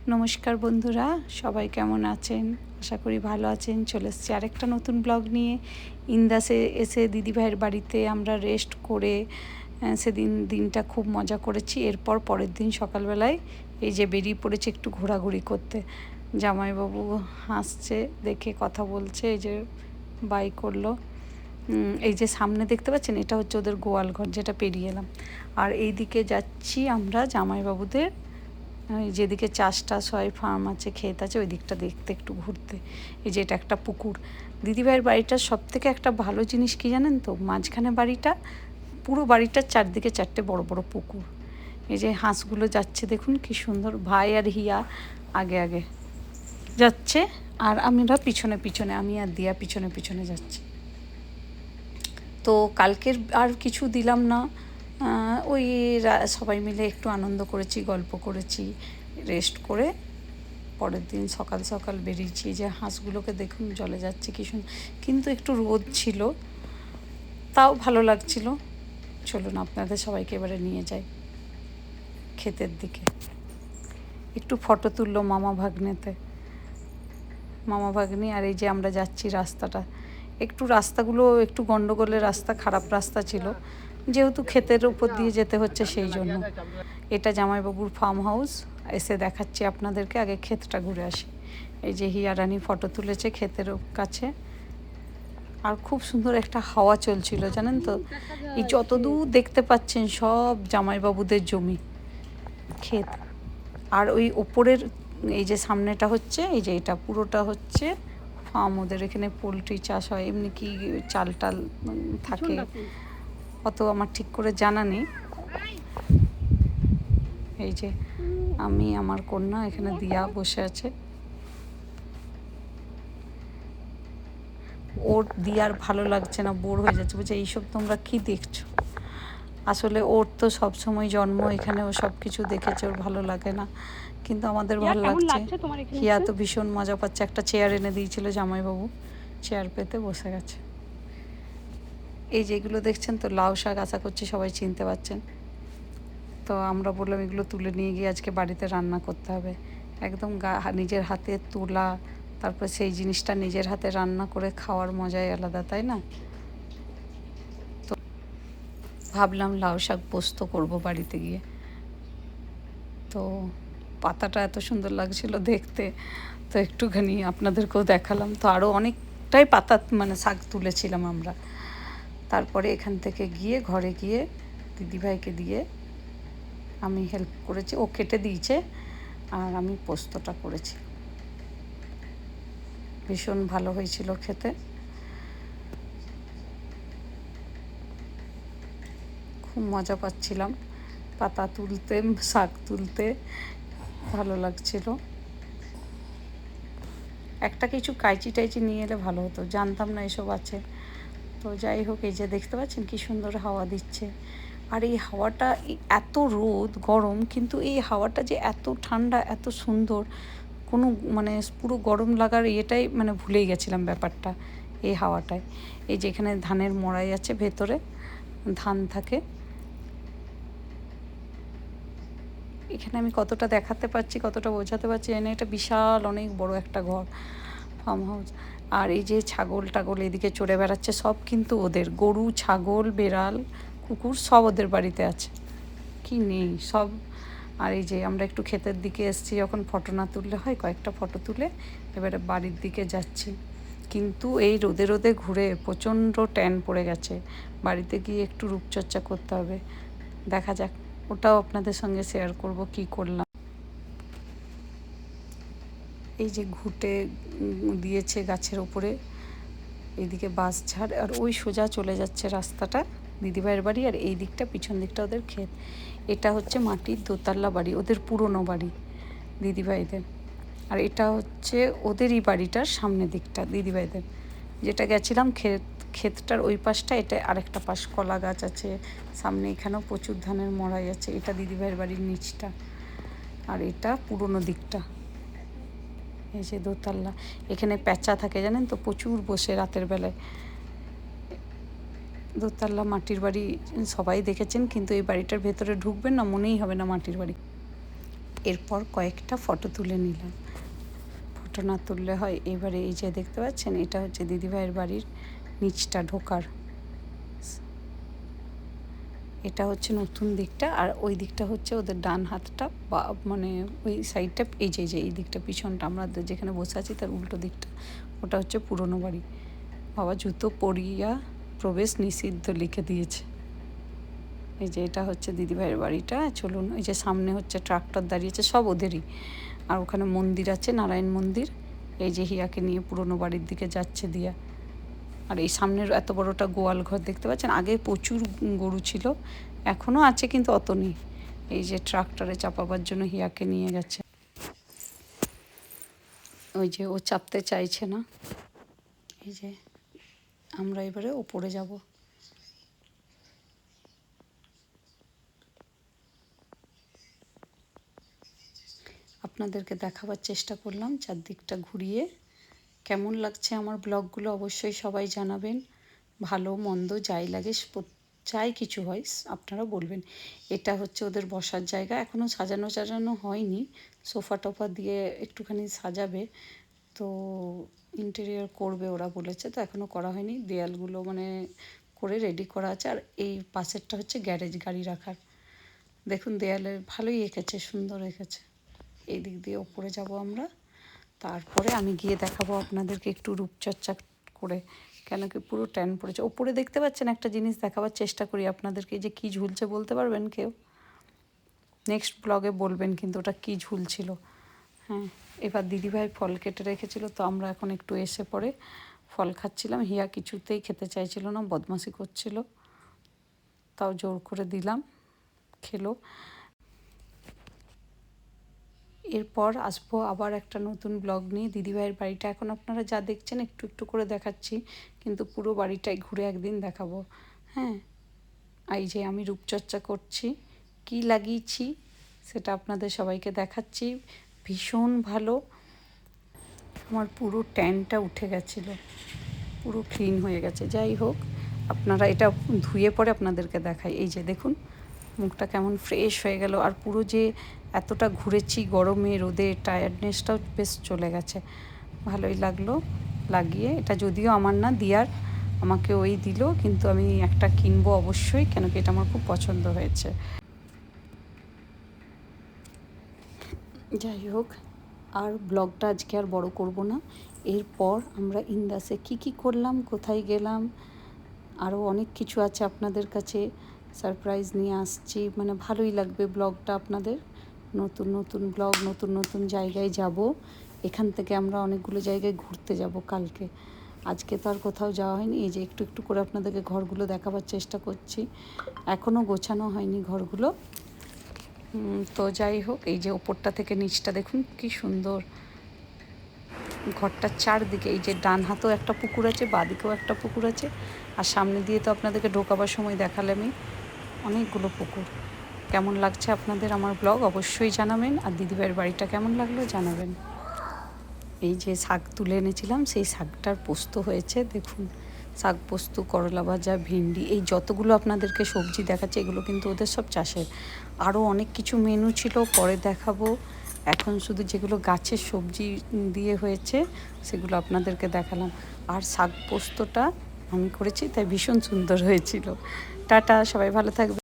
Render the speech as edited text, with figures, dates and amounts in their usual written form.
নমস্কার বন্ধুরা, সবাই কেমন আছেন? আশা করি ভালো আছেন। চলে এসেছি আরেকটা নতুন ব্লগ নিয়ে। ইন্দাসে এসে দিদিভাইয়ের বাড়িতে আমরা রেস্ট করে সেদিন দিনটা খুব মজা করেছি। এরপর পরের দিন সকালবেলায় এই যে বেরিয়ে পড়েছি একটু ঘোরাঘুরি করতে। জামাইবাবু হাসছে দেখে, কথা বলছে, এই যে বাই করলো। এই যে সামনে দেখতে পাচ্ছেন, এটা হচ্ছে ওদের গোয়াল ঘর, যেটা পেরিয়ে এলাম। আর এই দিকে যাচ্ছি আমরা জামাইবাবুদের যেদিকে চাষ টাস হয়, ফার্ম আছে, ক্ষেত আছে, ওই দিকটা দেখতে একটু ঘুরতে। এই যে এটা একটা পুকুর। দিদিভাইয়ের বাড়িটার সব থেকে একটা ভালো জিনিস কী জানেন তো, মাঝখানে বাড়িটা, পুরো বাড়িটার চারদিকে চারটে বড় বড় পুকুর। এই যে হাঁসগুলো যাচ্ছে দেখুন কি সুন্দর, ভাই আর হিয়া আগে আগে যাচ্ছে আর আমরা পিছনে পিছনে, আমি আর দিয়া পিছনে পিছনে যাচ্ছি। তো কালকের আর কিছু দিলাম না, ওই সবাই মিলে একটু আনন্দ করেছি, গল্প করেছি, রেস্ট করে পরের দিন সকাল সকাল বেরিয়েছি। যে হাঁসগুলোকে দেখুন জলে যাচ্ছে কি সুন্দর, কিন্তু একটু রোদ ছিল, তাও ভালো লাগছিল। চলুন আপনাদের সবাইকে এবারে নিয়ে যাই ক্ষেতের দিকে। একটু ফটো তুললো মামা ভাগ্নি। আর এই যে আমরা যাচ্ছি, রাস্তাটা একটু, রাস্তাগুলো একটু গন্ডগোলের রাস্তা, খারাপ রাস্তা ছিল, যেহেতু ক্ষেতের উপর দিয়ে যেতে হচ্ছে সেই জন্য। এটা জামাইবাবুর ফার্ম হাউস, এসে দেখাচ্ছি আপনাদেরকে, আগে ক্ষেতটা ঘুরে আসি। এই যে হিয়া রানী ফটো তুলেছে ক্ষেতের কাছে। আর খুব সুন্দর একটা হাওয়া চলছিল জানেন তো। এই যতদূর দেখতে পাচ্ছেন সব জামাইবাবুদের জমি, ক্ষেত। আর ওই ওপরের এই যে সামনেটা হচ্ছে, এই যে এটা পুরোটা হচ্ছে ফার্ম। ওদের এখানে পোলট্রি চাষ হয়, এমনি কি চাল টাল থাকে, অত আমার ঠিক করে জানা নেই। এই যে আমি, আমার কন্যা, এখানে দিয়া বসে আছে। ওর দিয়ার ভালো লাগছে না, বোর হয়ে যাচ্ছে, বলছে এইসব তোমরা কি দেখছো। আসলে ওর তো সবসময় জন্ম এখানে, ও সব কিছু দেখেছে, ওর ভালো লাগে না, কিন্তু আমাদের ভালো লাগছে। হিয়া তো ভীষণ মজা পাচ্ছে। একটা চেয়ার এনে দিয়েছিল জামাইবাবু, চেয়ার পেতে বসে গেছে। এই যেগুলো দেখছেন তো লাউ শাক, আশা করছি সবাই চিনতে পারছেন। তো আমরা বললাম এগুলো তুলে নিয়ে গিয়ে আজকে বাড়িতে রান্না করতে হবে। একদম নিজের হাতে তোলা, তারপর সেই জিনিসটা নিজের হাতে রান্না করে খাওয়ার মজাই আলাদা, তাই না? তো ভাবলাম লাউ শাক পোস্ত করবো বাড়িতে গিয়ে। তো পাতাটা এত সুন্দর লাগছিল দেখতে, তো একটুখানি আপনাদেরকেও দেখালাম। তো আরও অনেকটাই পাতা মানে শাক তুলেছিলাম আমরা। তারপরে এখান থেকে গিয়ে ঘরে গিয়ে দিদিভাইকে দিয়ে আমি হেল্প করেছি, ও কেটে দিয়েছে আর আমি পোস্তটা করেছি। ভীষণ ভালো হয়েছিল খেতে, খুব মজা পাচ্ছিলাম পাতা তুলতে, শাক তুলতে, ভালো লাগছিল। একটা কিছু কাইচি টাইচি নিয়ে এলে ভালো হতো, জানতাম না এসব আছে। তো যাই হোক, এই যে দেখতে পাচ্ছেন কি সুন্দর হাওয়া দিচ্ছে। আর এই হাওয়াটা, এত রোদ গরম, কিন্তু এই হাওয়াটা যে এত ঠান্ডা, এত সুন্দর, কোনো মানে পুরো গরম লাগার ইয়েটাই মানে ভুলেই গেছিলাম ব্যাপারটা এই হাওয়াটায়। এই যে এখানে ধানের মড়াই আছে, ভেতরে ধান থাকে। এখানে আমি কতটা দেখাতে পারছি, কতটা বোঝাতে পারছি জানি না, এটা বিশাল অনেক বড় একটা ঘর, ফার্ম হাউস। আর এই যে ছাগল টাগল এদিকে চড়ে বেড়াচ্ছে, সব কিন্তু ওদের, গরু, ছাগল, বেড়াল, কুকুর সব ওদের বাড়িতে আছে, কি নেই সব। আর এই যে আমরা একটু ক্ষেতের দিকে এসেছি, যখন ফটো না তুললে হয়, কয়েকটা ফটো তুলে এবারে বাড়ির দিকে যাচ্ছি। কিন্তু এই রোদে রোদে ঘুরে প্রচণ্ড ট্যান পড়ে গেছে, বাড়িতে গিয়ে একটু রূপচর্চা করতে হবে। দেখা যাক, ওটাও আপনাদের সঙ্গে শেয়ার করব কি করলাম। এই যে ঘুঁটে দিয়েছে গাছের ওপরে, এইদিকে বাঁশঝাড়, আর ওই সোজা চলে যাচ্ছে রাস্তাটা দিদিভাইয়ের বাড়ি, আর এই দিকটা পিছন দিকটা ওদের ক্ষেত। এটা হচ্ছে মাটির দোতলা বাড়ি, ওদের পুরনো বাড়ি দিদিভাইদের। আর এটা হচ্ছে ওদেরই বাড়িটার সামনের দিকটা দিদিভাইদের, যেটা গেছিলাম ক্ষেতটার ওই পাশটা, এটা আরেকটা পাশ, কলা গাছ আছে সামনে, এখানেও প্রচুর ধানের মড়াই আছে। এটা দিদিভাইয়ের বাড়ির নিচটা, আর এটা পুরনো দিকটা। এই যে দোতলা, এখানে প্যাঁচা থাকে জানেন তো, প্রচুর বসে রাতের বেলায়। দোতলা মাটির বাড়ি সবাই দেখেছেন, কিন্তু এই বাড়িটার ভেতরে ঢুকবেন না, মনেই হবে না মাটির বাড়ি। এরপর কয়েকটা ফটো তুলে নিলাম। ফটো না তুললে হয়। এবারে এই যে দেখতে পাচ্ছেন, এটা হচ্ছে দিদিভাইয়ের বাড়ির নিচটা ঢোকার, এটা হচ্ছে নতুন দিকটা, আর ওই দিকটা হচ্ছে ওদের ডান হাতটা, বা মানে ওই সাইডটা, এই যে এই দিকটা পিছনটা আমরা যেখানে বসে আছি তার উল্টো দিকটা, ওটা হচ্ছে পুরনো বাড়ি। বাবা জুতো পরিয়া প্রবেশ নিষিদ্ধ লিখে দিয়েছে। এই যে এটা হচ্ছে দিদিভাইয়ের বাড়িটা। চলুন, এই যে সামনে হচ্ছে ট্রাক্টর দাঁড়িয়েছে, সব ওদেরই। আর ওখানে মন্দির আছে, নারায়ণ মন্দির। এই যে হিয়াকে নিয়ে পুরনো বাড়ির দিকে যাচ্ছে দিয়া। আর এই সামনের এত বড়টা গোয়াল ঘর দেখতে পাচ্ছেন। আগে প্রচুর গরু ছিল, এখনও আছে কিন্তু অত নেই। এই যে ট্রাক্টরে চাপাবার জন্য হিয়াকে নিয়ে গেছে। ওই যে ও চাপতে চাইছে না। এই যে আমরা এবারে ওপরে যাব। আপনাদেরকে দেখাবার চেষ্টা করলাম চারদিকটা ঘুরিয়ে। কেমন লাগছে আমার ব্লগগুলো অবশ্যই সবাই জানাবেন। ভালো মন্দ যাই লাগে, যাই কিছু হয় আপনারা বলবেন। এটা হচ্ছে ওদের বসার জায়গা, এখনও সাজানো হয়নি। সোফা টোফা দিয়ে একটুখানি সাজাবে, তো ইন্টেরিয়র করবে ওরা বলেছে, তো এখনও করা হয়নি। দেয়ালগুলো মানে করে রেডি করা আছে। আর এই পাশেরটা হচ্ছে গ্যারেজ, গাড়ি রাখার। দেখুন দেয়ালে ভালোই এঁকেছে, সুন্দর এঁকেছে। এই দিক দিয়ে ওপরে যাব আমরা। তারপরে আমি গিয়ে দেখাবো আপনাদেরকে একটু রূপচর্চা করে, কেন কি পুরো ট্যান পড়েছে। ওপরে দেখতে পাচ্ছেন একটা জিনিস দেখাবার চেষ্টা করি আপনাদেরকে, যে কী ঝুলছে বলতে পারবেন কেউ? নেক্সট ব্লগে বলবেন কিন্তু ওটা কী ঝুলছিল। হ্যাঁ, এবার দিদিভাই ফল কেটে রেখেছিল, তো আমরা এখন একটু এসে পরে ফল খাচ্ছিলাম। হিয়া কিছুতেই খেতে চাইছিল না, বদমাশি করছিল, তাও জোর করে দিলাম, খেলো। এরপর আসবো আবার একটা নতুন ব্লগ নিয়ে। দিদিভাইয়ের বাড়িটা এখন আপনারা যা দেখছেন একটু একটু করে দেখাচ্ছি, কিন্তু পুরো বাড়িটাই ঘুরে একদিন দেখাবো। হ্যাঁ, এই যে আমি রূপচর্চা করছি, কি লাগিয়েছি সেটা আপনাদের সবাইকে দেখাচ্ছি। ভীষণ ভালো, আমার পুরো ট্যানটা উঠে গেছিলো, পুরো ক্লিন হয়ে গেছে। যাই হোক, আপনারা এটা ধুয়ে পরে আপনাদেরকে দেখাই। এই যে দেখুন মুখটা কেমন ফ্রেশ হয়ে গেল। আর পুরো যে এতটা ঘুরেছি গরমে রোদে, টায়ার্ডনেসটাও বেশ চলে গেছে, ভালোই লাগলো লাগিয়ে। এটা যদিও আমার না, দিয়ার, আমাকে ওই দিল, কিন্তু আমি একটা কিনবো অবশ্যই, কেন কি এটা আমার খুব পছন্দ হয়েছে। যাই হোক, আর ব্লগটা আজকে আর বড় করব না। এরপর আমরা ইন্দাসে কি করলাম, কোথায় গেলাম, আরও অনেক কিছু আছে আপনাদের কাছে সারপ্রাইজ নিয়ে আসছি। মানে ভালোই লাগবে ব্লগটা আপনাদের। নতুন নতুন ব্লগ, নতুন নতুন জায়গায় যাব। এখান থেকে আমরা অনেকগুলো জায়গায় ঘুরতে যাব কালকে। আজকে তো আর কোথাও যাওয়া হয়নি। এই যে একটু একটু করে আপনাদেরকে ঘরগুলো দেখাবার চেষ্টা করছি, এখনও গোছানো হয়নি ঘরগুলো। তো যাই হোক, এই যে ওপরটা থেকে নিচটা দেখুন কি সুন্দর। ঘরটার চারদিকে এই যে ডান হাতেও একটা পুকুর আছে, বাঁদিকেও একটা পুকুর আছে, আর সামনে দিয়ে তো আপনাদেরকে ঢোকাবার সময় দেখালামই অনেকগুলো পুকুর। কেমন লাগছে আপনাদের আমার ব্লগ অবশ্যই জানাবেন, আর দিদিভাইয়ের বাড়িটা কেমন লাগলো জানাবেন। এই যে শাক তুলে এনেছিলাম, সেই শাকটার পোস্ত হয়েছে দেখুন। শাক পোস্ত, করলা ভাজা, ভিন্ডি, এই যতগুলো আপনাদেরকে সবজি দেখাচ্ছে এগুলো কিন্তু ওদের সব চাষের। আরও অনেক কিছু মেনু ছিল, পরে দেখাবো। এখন শুধু যেগুলো গাছের সবজি দিয়ে হয়েছে সেগুলো আপনাদেরকে দেখালাম। আর শাক পোস্তটা আমি করেছি, তাই ভীষণ সুন্দর হয়েছিল। টাটা, সবাই ভালো থাকবে।